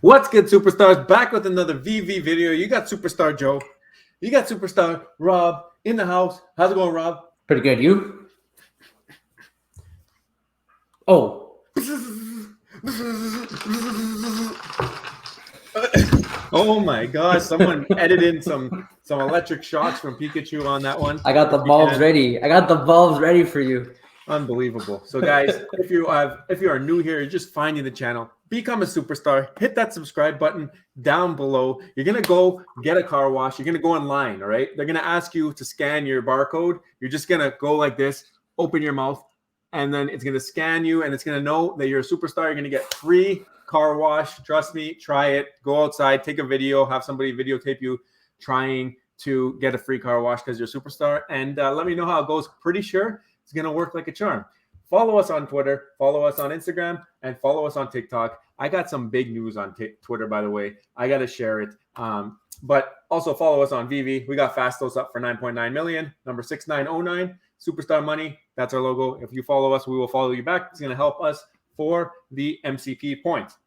What's good, superstars? Back with another VV video. You got Superstar Joe. You got Superstar Rob in the house. How's it going, Rob? Pretty good. You? Oh. Oh my gosh! Someone edited some electric shocks from Pikachu on that one. I got the bulbs ready. I got the bulbs ready for you. Unbelievable. So, guys, if you are new here, you're just finding the channel, become a superstar. Hit that subscribe button down below. You're gonna go get a car wash. You're gonna go online. All right. They're gonna ask you to scan your barcode. You're just gonna go like this, open your mouth, and then it's gonna scan you, and it's gonna know that you're a superstar. You're gonna get free car wash. Trust me. Try it. Go outside, take a video, have somebody videotape you trying to get a free car wash because you're a superstar, and let me know how it goes. Pretty sure it's going to work like a charm. Follow us on Twitter, follow us on Instagram, and follow us on TikTok. I got some big news on Twitter, by the way. I got to share it. But also follow us on Veve. We got Fastos up for 9.9 million, number 6909, Superstar Money. That's our logo. If you follow us, we will follow you back. It's going to help us for the MCP points.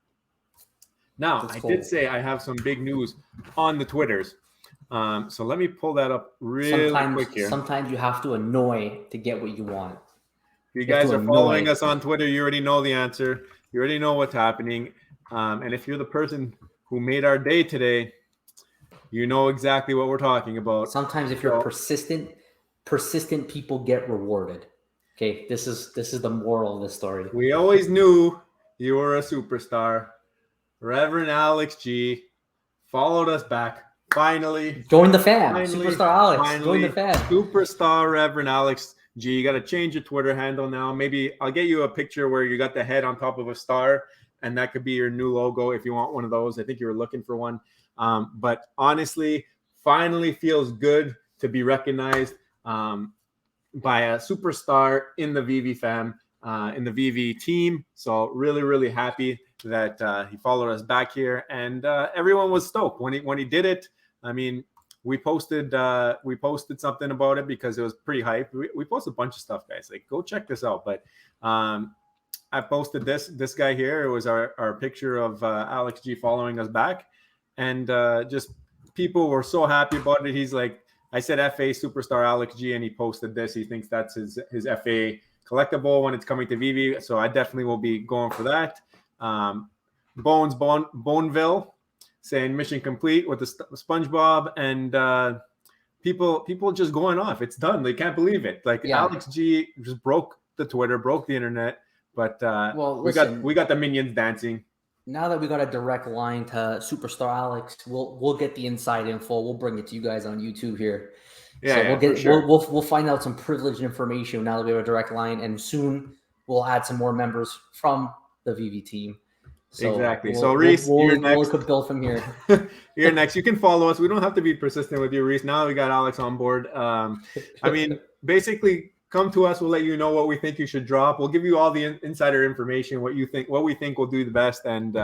Now, I did say I have some big news on the Twitters. So let me pull that up really quick here. Sometimes you have to annoy to get what you want. If you guys are following us on Twitter, you already know the answer. You already know what's happening. And if you're the person who made our day today, you know exactly what we're talking about. Sometimes if you're persistent people get rewarded. Okay, this is the moral of the story. We always knew you were a superstar. Reverend Alex G followed us back. Finally, join the fam. Superstar Alex. Join the fam. Superstar Reverend Alex G. You got to change your Twitter handle now. Maybe I'll get you a picture where you got the head on top of a star, and that could be your new logo if you want one of those. I think you were looking for one. But honestly, finally feels good to be recognized by a superstar in the Veve fam, in the Veve team. So really, really happy that he followed us back here, and everyone was stoked when he did it. I mean, we posted something about it because it was pretty hype. We posted a bunch of stuff, guys. Like, go check this out. But I posted this guy here. It was our picture of Alex G following us back, and just people were so happy about it. He's like, I said FA Superstar Alex G, and he posted this. He thinks that's his FA collectible when it's coming to Veve. So I definitely will be going for that. Boneville saying mission complete with the SpongeBob, and people just going off. It's done. They can't believe it. Like, yeah. Alex G just broke the Twitter, broke the internet, but we got the minions dancing. Now that we got a direct line to Superstar Alex, we'll get the inside info. We'll bring it to you guys on YouTube here. Yeah, so we'll find out some privileged information now that we have a direct line, and soon we'll add some more members from the Veve team. So exactly. So Reese, you're next. We'll build from here. You're next. You can follow us. We don't have to be persistent with you, Reese. Now we got Alex on board. I mean, basically, come to us. We'll let you know what we think you should drop. We'll give you all the insider information, what we think will do the best, and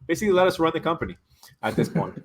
basically let us run the company at this point.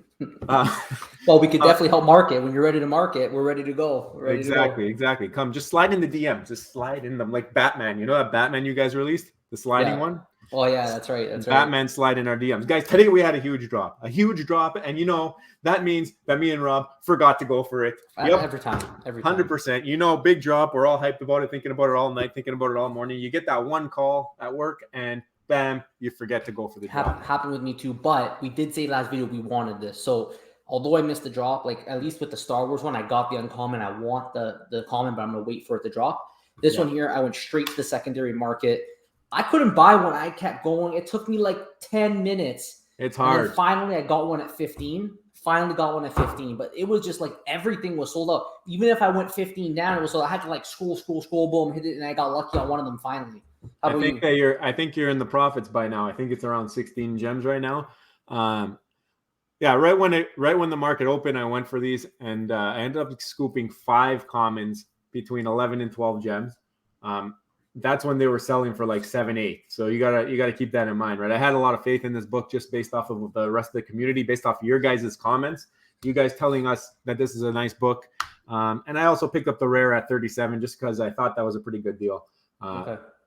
Well, we could definitely help market. When you're ready to market, we're ready to go. Exactly. Come, just slide in the DMs. Just slide in them like Batman. You know that Batman you guys released, the sliding one. Oh yeah, that's right. Batman slide in our DMs, guys. Today we had a huge drop, and you know that means that me and Rob forgot to go for it. Yep. Every time. 100%. You know, big drop. We're all hyped about it, thinking about it all night, thinking about it all morning. You get that one call at work, and bam, you forget to go for the drop. Happened with me too, but we did say last video we wanted this. So although I missed the drop, like at least with the Star Wars one, I got the uncommon. I want the common, but I'm gonna wait for it to drop. This one here, I went straight to the secondary market. I couldn't buy one. I kept going. It took me like 10 minutes. It's hard. And then finally, I got one at 15. But it was just like everything was sold out. Even if I went 15 down, it was sold out. I had to like scroll, boom, hit it, and I got lucky on one of them finally. I think you're in the profits by now. I think it's around 16 gems right now. Yeah, right when the market opened, I went for these, and I ended up scooping 5 commons between 11 and 12 gems. That's when they were selling for like 7-8. So you gotta keep that in mind, right? I had a lot of faith in this book just based off of the rest of the community, based off of your guys' comments, you guys telling us that this is a nice book. And I also picked up the rare at 37 just because I thought that was a pretty good deal,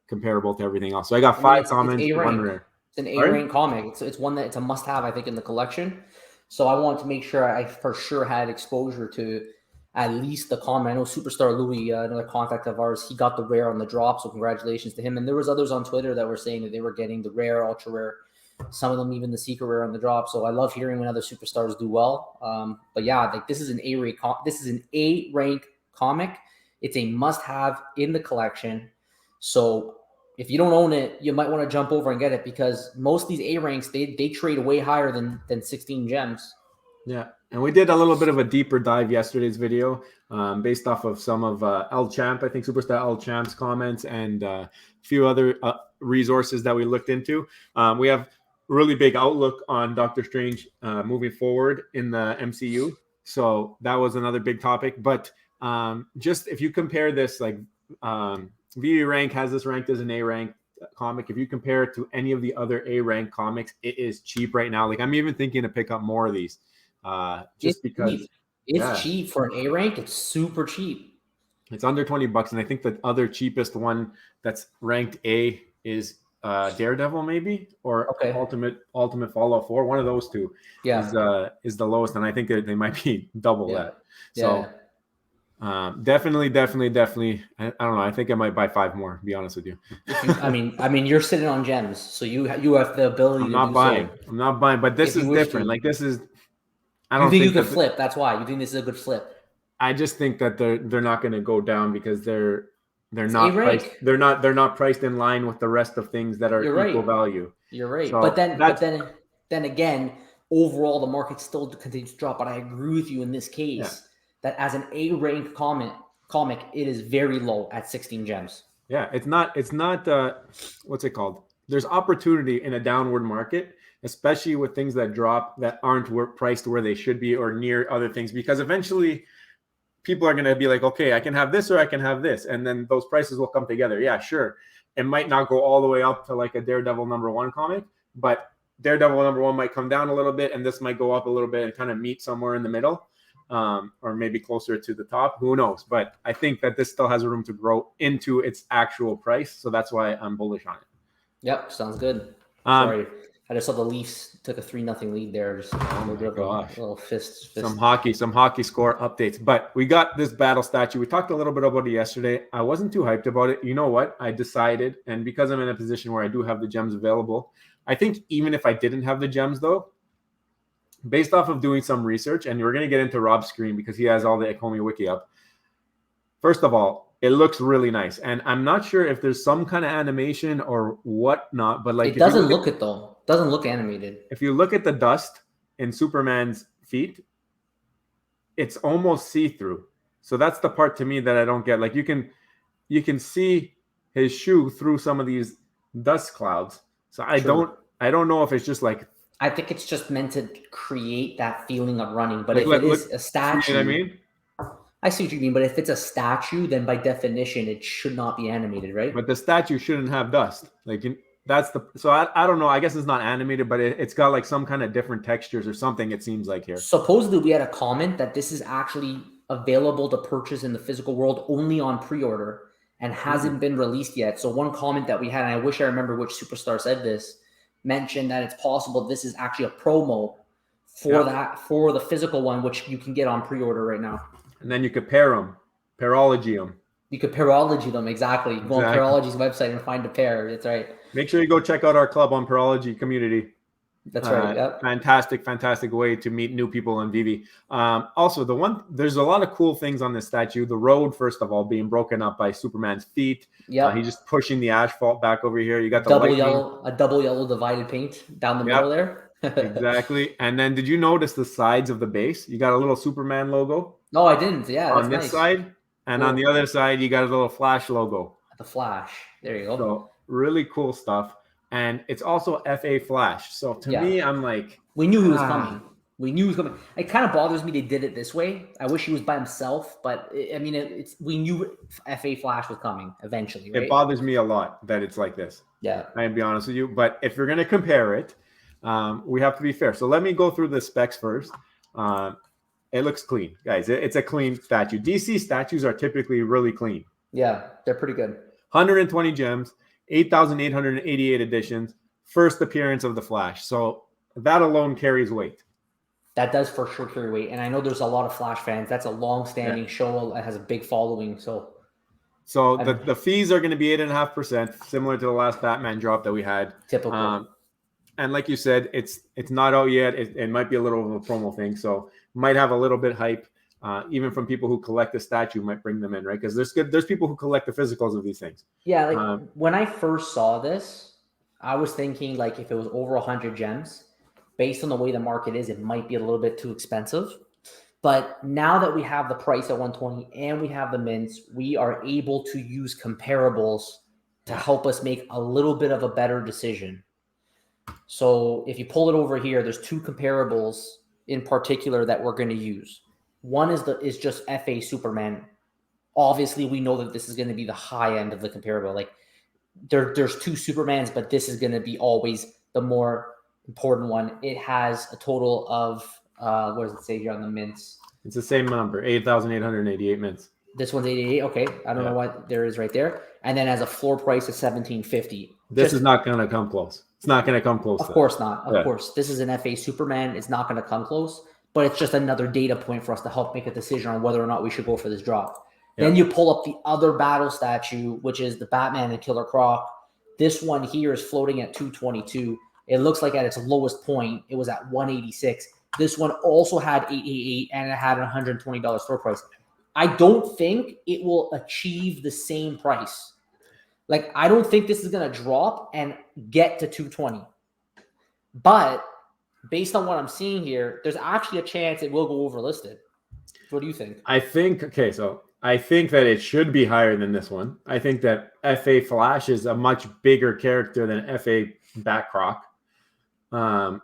comparable to everything else. So I got 5 commons, 1 rare. an A Sorry? rank comic. It's one that it's a must have, I think, in the collection. So I want to make sure I for sure had exposure to at least the comic. I know Superstar Louis, another contact of ours, he got the rare on the drop. So congratulations to him. And there was others on Twitter that were saying that they were getting the rare, ultra rare. Some of them even the secret rare on the drop. So I love hearing when other superstars do well. But yeah, like this is an A rank. This is an A rank comic. It's a must have in the collection. So if you don't own it, you might want to jump over and get it because most of these A ranks they trade way higher than 16 gems. Yeah, and we did a little bit of a deeper dive yesterday's video, based off of some of El Champ, I think Superstar El Champ's comments, and a few other resources that we looked into. We have really big outlook on Doctor Strange moving forward in the MCU, so that was another big topic. But just if you compare this, like VV rank has this ranked as an A rank comic. If you compare it to any of the other A rank comics, it is cheap right now. Like I'm even thinking to pick up more of these, just because it's cheap for an A rank. It's super cheap. It's under $20, and I think the other cheapest one that's ranked A is Daredevil, maybe, or Ultimate Fallout 4. One of those two is the lowest, and I think they might be double that. So definitely. I don't know. I think I might buy 5 more. To be honest with you. I mean, you're sitting on gems, so you have the ability. I'm not buying, but this is different. Like this is. I don't think you could flip. That's why you think this is a good flip. I just think that they're not going to go down because they're not priced. They're not priced in line with the rest of things that are equal value. You're right, so but then again, overall the market still continues to drop. But I agree with you in this case that as an A rank comic, it is very low at 16 gems. Yeah, it's not. What's it called? There's opportunity in a downward market, especially with things that drop that aren't priced where they should be or near other things, because eventually people are going to be like, okay, I can have this or I can have this. And then those prices will come together. Yeah, sure. It might not go all the way up to like a Daredevil #1 comic, but Daredevil #1 might come down a little bit and this might go up a little bit and kind of meet somewhere in the middle, or maybe closer to the top. Who knows? But I think that this still has room to grow into its actual price. So that's why I'm bullish on it. Yep. Sounds good. Sorry. I just saw the Leafs took a 3-0 lead there. Just a little fist. Some hockey score updates. But we got this battle statue. We talked a little bit about it yesterday. I wasn't too hyped about it. You know what? I decided, and because I'm in a position where I do have the gems available, I think even if I didn't have the gems though, based off of doing some research, and we're going to get into Rob's screen because he has all the ecomi wiki up. First of all, it looks really nice, and I'm not sure if there's some kind of animation or whatnot, but like it doesn't look it though. Doesn't look animated. If you look at the dust in Superman's feet, it's almost see-through. So that's the part to me that I don't get. Like you can see his shoe through some of these dust clouds. So I don't know if it's just like. I think it's just meant to create that feeling of running. But if it is a statue, you know what I mean? I see what you mean, but if it's a statue, then by definition, it should not be animated, right? But the statue shouldn't have dust. Like I don't know. I guess it's not animated, but it's got like some kind of different textures or something. It seems like here. Supposedly, we had a comment that this is actually available to purchase in the physical world only on pre-order and hasn't been released yet. So one comment that we had, and I wish I remember which superstar said this, mentioned that it's possible this is actually a promo for the physical one, which you can get on pre-order right now. And then you could parology them. You could parology them, exactly. Go on Parology's website and find a pair. That's right. Make sure you go check out our club on Parology community. That's right. Yep. Fantastic way to meet new people on Veve. Also, there's a lot of cool things on this statue. The road, first of all, being broken up by Superman's feet. Yeah. He's just pushing the asphalt back over here. You got the double yellow divided paint down the middle there. Exactly. And then did you notice the sides of the base? You got a little Superman logo. No, I didn't. Yeah. On this side. And on the other side, you got a little Flash logo. The Flash. There you go. So really cool stuff. And it's also FA Flash. So to me, I'm like... We knew he was coming. We knew he was coming. It kind of bothers me they did it this way. I wish he was by himself. But, we knew FA Flash was coming eventually, right? It bothers me a lot that it's like this. Yeah. I'll be honest with you. But if you're going to compare it, we have to be fair. So let me go through the specs first. It looks clean, guys. It's a clean statue. DC statues are typically really clean. Yeah, they're pretty good. 120 gems, 8,888 editions, first appearance of the Flash. So that alone carries weight. That does for sure carry weight. And I know there's a lot of Flash fans. That's a long-standing show. It has a big following. So the fees are going to be 8.5%, similar to the last Batman drop that we had. Typical. And like you said, it's not out yet. It might be a little of a promo thing, so might have a little bit hype. Even from people who collect the statue, might bring them in, right? Because there's people who collect the physicals of these things. Yeah, like when I first saw this, I was thinking like if it was over 100 gems, based on the way the market is, it might be a little bit too expensive. But now that we have the price at 120 and we have the mints, we are able to use comparables to help us make a little bit of a better decision. So if you pull it over here, there's two comparables in particular that we're going to use. One is just FA Superman. Obviously, we know that this is going to be the high end of the comparable. Like there's two Supermans, but this is going to be always the more important one. It has a total of what does it say here on the mints? It's the same number, 8,888 mints. This one's 88. Okay, I don't know what there is right there. And then as a floor price of 1750. This is not going to come close. It's not going to come close. Of course not. Of course, this is an FA Superman. It's not going to come close. But it's just another data point for us to help make a decision on whether or not we should go for this drop. Then you pull up the other battle statue, which is the Batman and Killer Croc. This one here is floating at 222. It looks like at its lowest point, it was at 186. This one also had 888 and it had a $120 store price. I don't think it will achieve the same price. Like, I don't think this is going to drop and get to 220. But based on what I'm seeing here, there's actually a chance it will go over listed. What do you think? I think that it should be higher than this one. I think that FA Flash is a much bigger character than FA Batcroc. I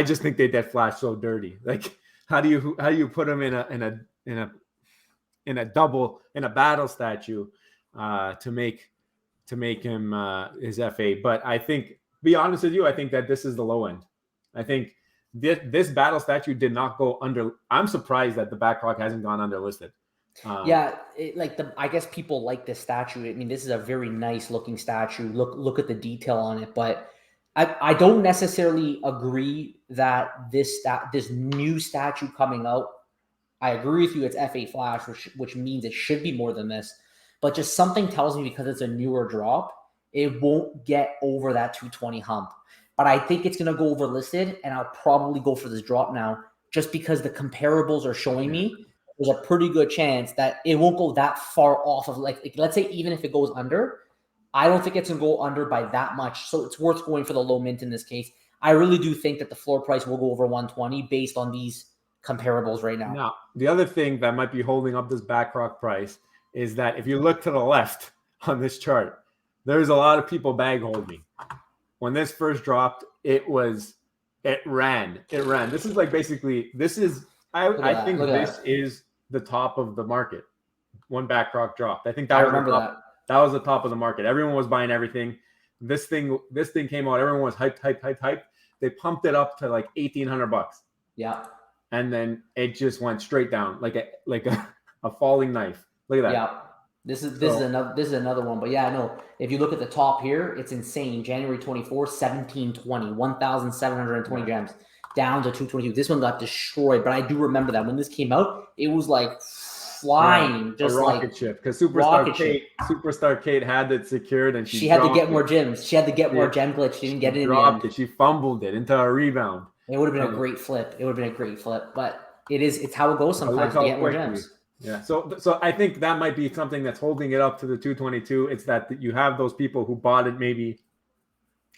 just think they did Flash so dirty. Like, how do you put him in a battle statue to make him his FA? But I think, be honest with you, I think that this is the low end. I think this battle statue did not go under. I'm surprised that the Batcroc hasn't gone under listed. I guess people like this statue. I mean, this is a very nice looking statue. Look at the detail on it, but I don't necessarily agree that this new statue coming out. I agree with you. It's FA Flash, which means it should be more than this. But just something tells me because it's a newer drop, it won't get over that 220 hump. But I think it's going to go over listed, and I'll probably go for this drop now just because the comparables are showing me there's a pretty good chance that it won't go that far off of like let's say even if it goes under, I don't think it's going to go under by that much. So it's worth going for the low mint in this case. I really do think that the floor price will go over 120 based on these comparables right now. Now, the other thing that might be holding up this Batcroc price is that if you look to the left on this chart, there's a lot of people bag holding. When this first dropped, it ran. This is like basically, I think this is the top of the market. One Batcroc dropped. I think that was the top of the market. Everyone was buying everything. This thing came out. Everyone was hyped. They pumped it up to like $1,800. Yeah. And then it just went straight down like a falling knife. Look at that. Yeah. This is another one. But yeah, no. If you look at the top here, it's insane. January 24, 1720, 1,720 gems down to 222. This one got destroyed, but I do remember that when this came out, it was like flying, just a rocket ship. Because Superstar Kate had it secured, and she had to get more gems. She had to get more gem glitch. She didn't get it in the end. She fumbled it into a rebound. It would have been a great flip. But it's how it goes sometimes to get more gems. Yeah, so I think that might be something that's holding it up to the 222. It's that you have those people who bought it maybe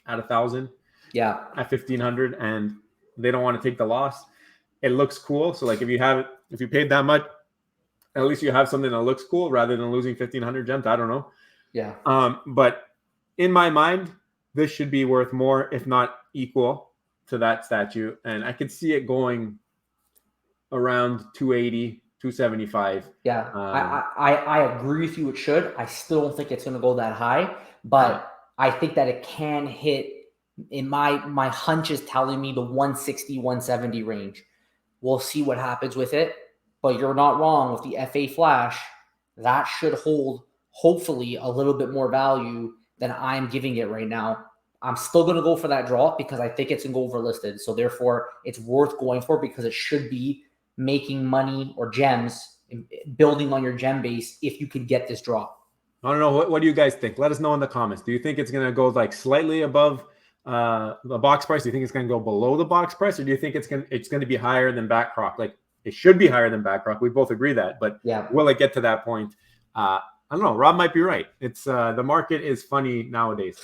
at 1,000, at 1,500, and they don't want to take the loss. It looks cool, so like if you paid that much, at least you have something that looks cool rather than losing 1,500 gems. I don't know. Yeah. But in my mind, this should be worth more, if not equal, to that statue, and I could see it going around 280. 275. Yeah, I agree with you. It should. I still don't think it's going to go that high, but I think that it can hit. In my hunch is telling me the 160, 170 range. We'll see what happens with it, but you're not wrong with the FA Flash. That should hold, hopefully, a little bit more value than I'm giving it right now. I'm still going to go for that drop because I think it's going to go overlisted. So therefore, it's worth going for because it should be making money or gems, building on your gem base if you could get this drop. I don't know. What do you guys think? Let us know in the comments. Do you think it's going to go like slightly above the box price? Do you think it's going to go below the box price, or do you think it's going to be higher than Backrock? Like it should be higher than Backrock. We both agree that, but will it get to that point? I don't know. Rob might be right. It's the market is funny nowadays.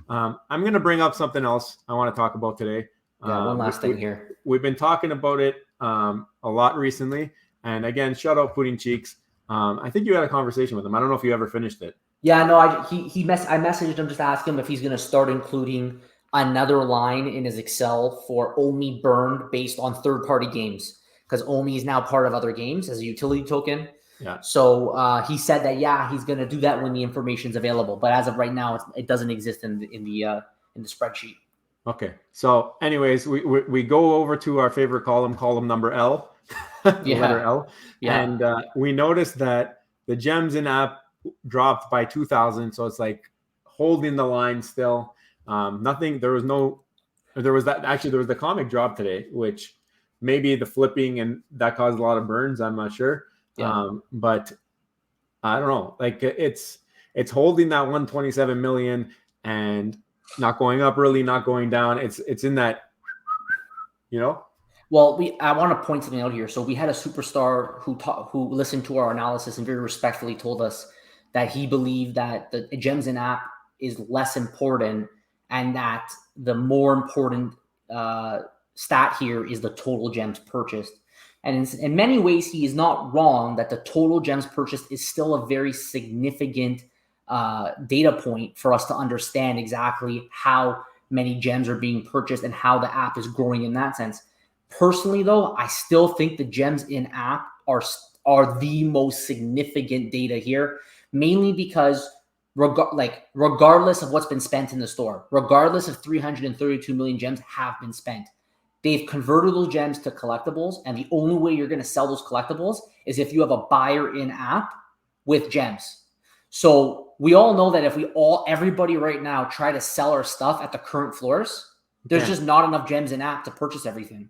I'm going to bring up something else I want to talk about today. One last thing here. We've been talking about it a lot recently, and again, shout out Pudding Cheeks. I think you had a conversation with him. I don't know if you ever finished it. Yeah, no, I messaged him just to ask him if he's going to start including another line in his Excel for ecomi burned based on third-party games, because ecomi is now part of other games as a utility token. Yeah. So he said that he's going to do that when the information's available, but as of right now, it doesn't exist in the spreadsheet. Okay. So, anyways, we go over to our favorite column number L. The letter L. Yeah. And we noticed that the gems in app dropped by 2,000. So it's like holding the line still. Nothing. There was the comic drop today, which maybe the flipping and that caused a lot of burns. I'm not sure. Yeah. But I don't know. Like it's holding that 127 million and not going up really, not going down. It's in that, Well, I want to point something out here. So we had a superstar who listened to our analysis and very respectfully told us that he believed that the gems in app is less important and that the more important stat here is the total gems purchased. And in many ways, he is not wrong that the total gems purchased is still a very significant data point for us to understand exactly how many gems are being purchased and how the app is growing in that sense. Personally, though, I still think the gems in app are the most significant data here, mainly because regardless of what's been spent in the store, regardless of 332 million gems have been spent, they've converted those gems to collectibles, and the only way you're going to sell those collectibles is if you have a buyer in app with gems. So we all know that if everybody right now try to sell our stuff at the current floors, there's just not enough gems in app to purchase everything.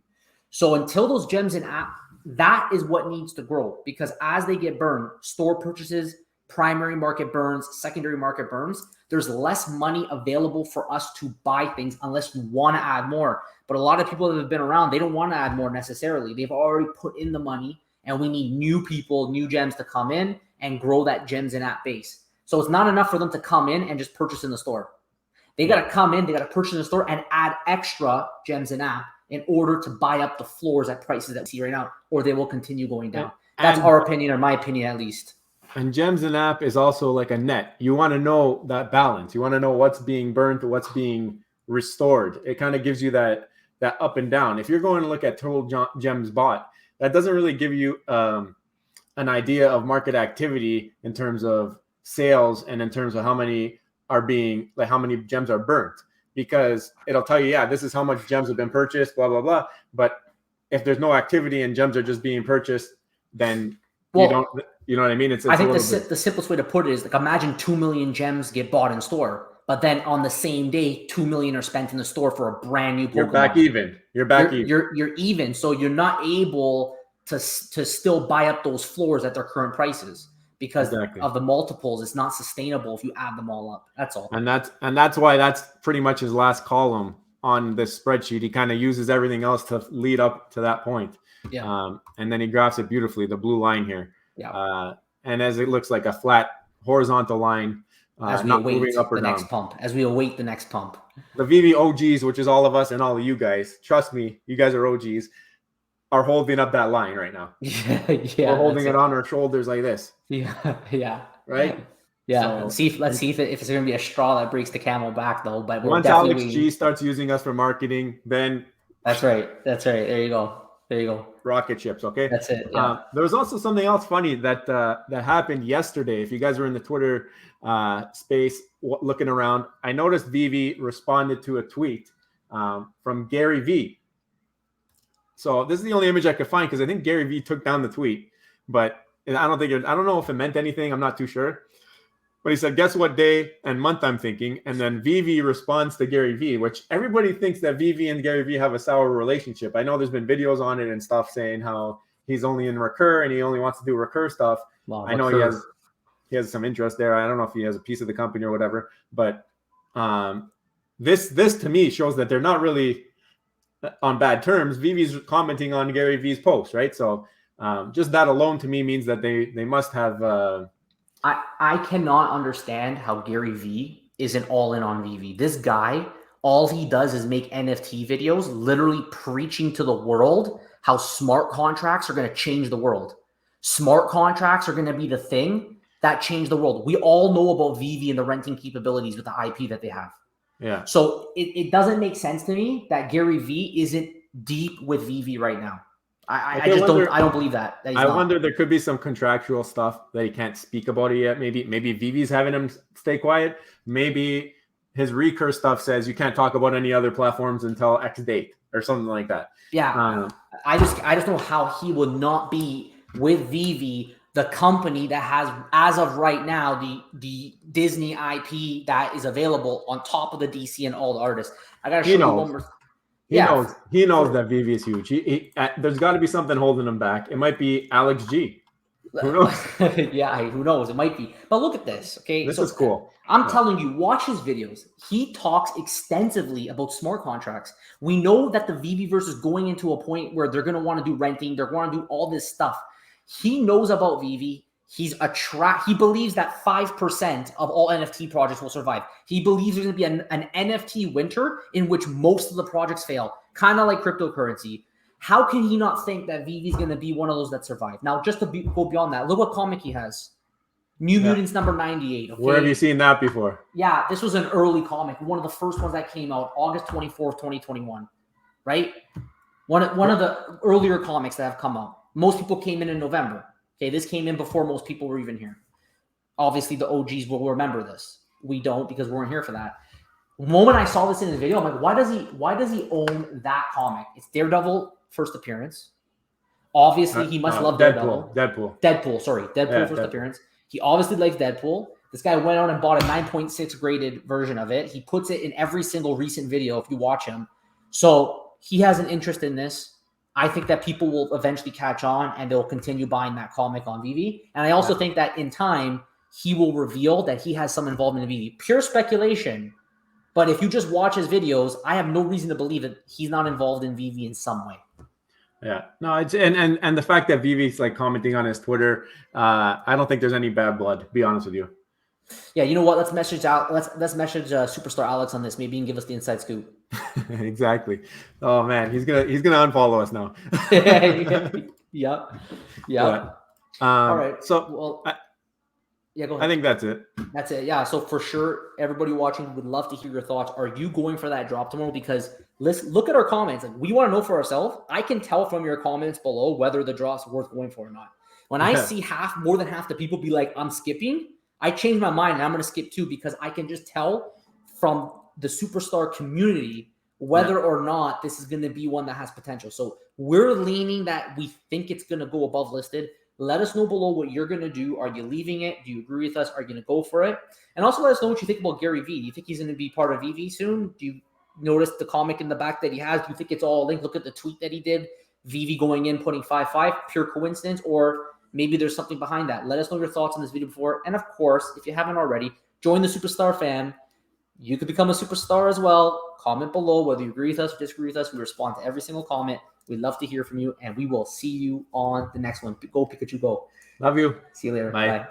So until those gems in app, that is what needs to grow, because as they get burned, store purchases, primary market burns, secondary market burns, there's less money available for us to buy things unless you want to add more. But a lot of people that have been around, they don't want to add more necessarily. They've already put in the money, and we need new people, new gems to come in and grow that gems in app base. So it's not enough for them to come in and just purchase in the store. They got to come in, they got to purchase in the store and add extra gems in app in order to buy up the floors at prices that we see right now, or they will continue going down. That's our opinion, or my opinion at least. And gems in app is also like a net. You want to know that balance. You want to know what's being burnt, what's being restored. It kind of gives you that up and down. If you're going to look at total gems bought, that doesn't really give you an idea of market activity in terms of sales and in terms of how many gems are burnt, because it'll tell you, this is how much gems have been purchased, blah, blah, blah. But if there's no activity and gems are just being purchased, then you know what I mean? I think the simplest way to put it is like, imagine 2 million gems get bought in store, but then on the same day, 2 million are spent in the store for a brand new Pokemon. You're back even. You're even. So you're not able to still buy up those floors at their current prices because of the multiples. It's not sustainable if you add them all up. That's all. And that's why that's pretty much his last column on this spreadsheet. He kind of uses everything else to lead up to that point. Yeah. And then he graphs it beautifully, the blue line here. Yeah. And as it looks like a flat horizontal line, as we await the next pump. As we await the next pump. The Veve OGs, which is all of us and all of you guys, trust me, you guys are OGs, are holding up that line right now. Yeah. We're holding it on our shoulders like this. Yeah. Right? Yeah. So, let's see if it's going to be a straw that breaks the camel back, though. But once Alex G starts using us for marketing, then That's right. There you go. Rocket ships. Okay. That's it. Yeah. There was also something else funny that happened yesterday. If you guys were in the Twitter space looking around, I noticed Veve responded to a tweet from Gary V. So this is the only image I could find because I think Gary V took down the tweet, but I don't know if it meant anything. I'm not too sure. But he said, guess what day and month I'm thinking? And then Veve responds to Gary Vee, which everybody thinks that Veve and Gary Vee have a sour relationship. I know there's been videos on it and stuff saying how he's only in recur and he only wants to do recur stuff. Well, I know he has some interest there. I don't know if he has a piece of the company or whatever, but this to me shows that they're not really on bad terms. Vivi's commenting on Gary Vee's post, right? So just that alone to me means that they must have. I cannot understand how Gary Vee isn't all in on Veve. This guy, all he does is make NFT videos, literally preaching to the world how smart contracts are going to change the world. Smart contracts are going to be the thing that change the world. We all know about Veve and the renting capabilities with the IP that they have. Yeah. So it doesn't make sense to me that Gary Vee isn't deep with Veve right now. I don't believe that. I wonder there could be some contractual stuff that he can't speak about it yet. Maybe Vive's having him stay quiet. Maybe his recur stuff says you can't talk about any other platforms until X date or something like that. Yeah. I just know how he would not be with Veve, the company that has, as of right now, the Disney IP that is available on top of the DC and all the artists. I gotta show you one more. He knows that Veve is huge. There's got to be something holding him back. It might be Alex G. Who knows? Yeah, who knows? It might be. But look at this. Okay, this is cool. I'm telling you, watch his videos. He talks extensively about smart contracts. We know that the Veveverse is going into a point where they're going to want to do renting. They're going to do all this stuff. He knows about Veve. He believes that 5% of all NFT projects will survive. He believes there's going to be an NFT winter in which most of the projects fail, kind of like cryptocurrency. How can he not think that Veve is going to be one of those that survive? Now, just to go beyond that, look what comic he has. New Mutants number 98. Okay? Where have you seen that before? Yeah, this was an early comic, one of the first ones that came out, August 24th, 2021, right? One of the earlier comics that have come out. Most people came in November. Okay, this came in before most people were even here. Obviously, the OGs will remember this. We don't because we weren't here for that. The moment I saw this in the video, I'm like, why does he own that comic? It's Daredevil first appearance. Obviously, he must love Daredevil. Deadpool first appearance. He obviously likes Deadpool. This guy went out and bought a 9.6 graded version of it. He puts it in every single recent video if you watch him. So he has an interest in this. I think that people will eventually catch on and they'll continue buying that comic on Veve. And I also think that in time, he will reveal that he has some involvement in Veve. Pure speculation. But if you just watch his videos, I have no reason to believe that he's not involved in Veve in some way. Yeah, no, it's and the fact that Veve's like commenting on his Twitter, I don't think there's any bad blood, to be honest with you. Yeah, you know what? Let's message out. Let's message Superstar Alex on this. Maybe he can give us the inside scoop. Exactly. Oh man, he's gonna unfollow us now. Yep. All right. So well, yeah, go ahead. I think that's it. That's it. Yeah. So for sure, everybody watching would love to hear your thoughts. Are you going for that drop tomorrow? Because let's look at our comments. Like, we want to know for ourselves. I can tell from your comments below whether the drop's worth going for or not. When I see more than half the people be like, I'm skipping, I change my mind and I'm going to skip too, because I can just tell from the Superstar community whether or not this is going to be one that has potential. So we're leaning that we think it's going to go above listed. Let us know below what you're going to do. Are you leaving it? Do you agree with us? Are you going to go for it? And also let us know what you think about Gary Vee. Do you think he's going to be part of Veve soon? Do you notice the comic in the back that he has? Do you think it's all linked? Look at the tweet that he did. Veve going in, putting 5-5. Pure coincidence? Or maybe there's something behind that. Let us know your thoughts on this video before. And of course, if you haven't already, join the Superstar fam. You could become a superstar as well. Comment below whether you agree with us or disagree with us. We respond to every single comment. We'd love to hear from you, and we will see you on the next one. Go Pikachu, go. Love you. See you later. Bye. Bye.